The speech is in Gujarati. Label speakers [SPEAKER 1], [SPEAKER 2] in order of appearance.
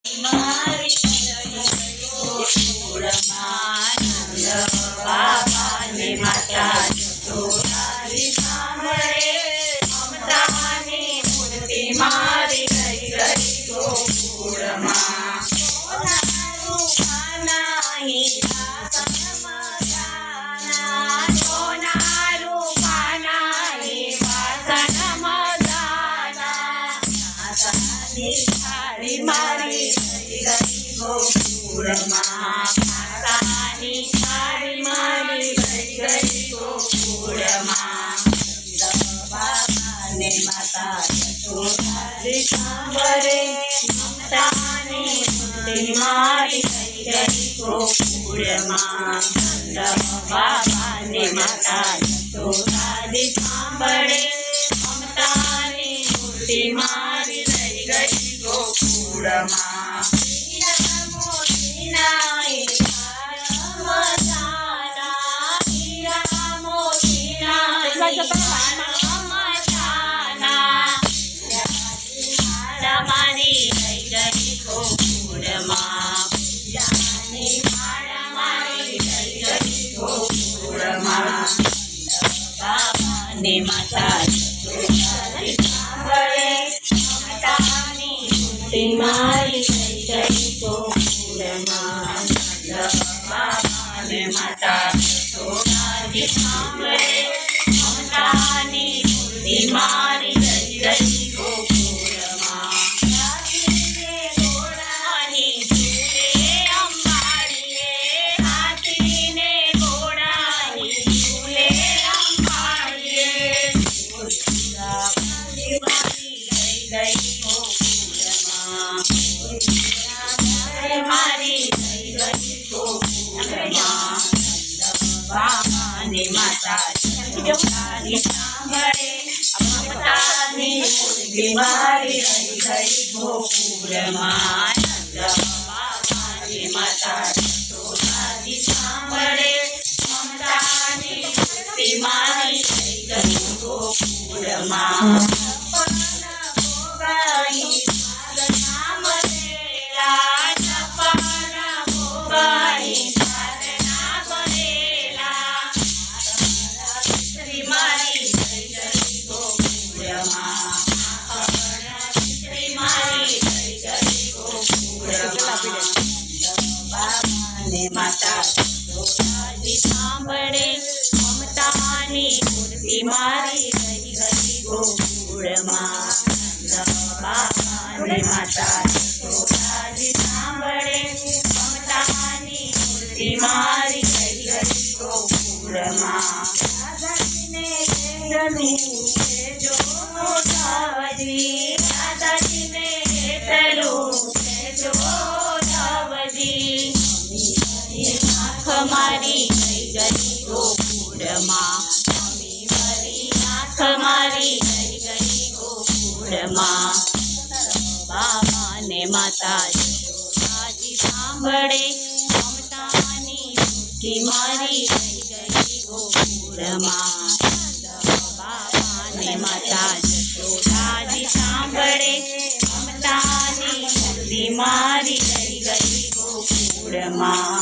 [SPEAKER 1] મારી ગોકુળમાં નંદ બાબાને માતા યશોદાજી સાંભળે મમતાની મૂર્તિ મારી ગઈ ગોકુળમાં સોનારું કાનાઈ મારી ગઈ ગોકુળમાં માતાની થાળી મારી ગઈ ગોકુળમાં બાબાને માતા યશોદાજી સાંભળે મમતાની મૂર્તિ મારી ગઈ ગોકુળમાં બાબાને માતા યશોદાજી સાંભળે મમતાની મૂર્તિ મારી ગઈ ગોકુળમાં મારી ગઈ ગોકુળમાં બાબાને માતા યશોદાજી સાંભળે મમતાની મૂર્તિ મારી ગઈ ગોકુળમાં બાબાને માતા યશોદાજી સાંભળે મમતાની મૂર્તિ મારી ગઈ ગોકુળમાં ઘોડાની ઝૂલે અંબાડીએ હાથીને ઘોડાની ઝૂલે અંબાડીએ મારી ગઈ ગોકુળમાં મારી ગઈ ગોકુળમાં બાબાને માતા યશોદાજી સાંભળે મમતાની મૂર્તિ મારી ગઈ ગોકુળમાં બાબાને માતા યશોદાજી સાંભળે મમતાની મૂર્તિ મારી ગઈ ગોકુળમાં માતા યશોદાજી સાંભળે મમતાની મૂર્તિ મારી ગઈ ગોકુળમાં બાબાને માતા યશોદાજી સાંભળે મમતાની મૂર્તિ મારી ગઈ ગોકુળમાં દાદાજીને જો ધવજી દાદાજીને જો ધવજી મારી ગઈ ગોકુળમાં મમ્મી મારી આંખ મારી ગઈ ગોકુળમાં બાબાને માતા યશોદાજી સાંભળે મમતાની મૂર્તિ મારી ગઈ ગોકુળમાં બાબાને માતા યશોદાજી સાંભળે મમતાની મૂર્તિ મારી ગઈ ગોકુળમાં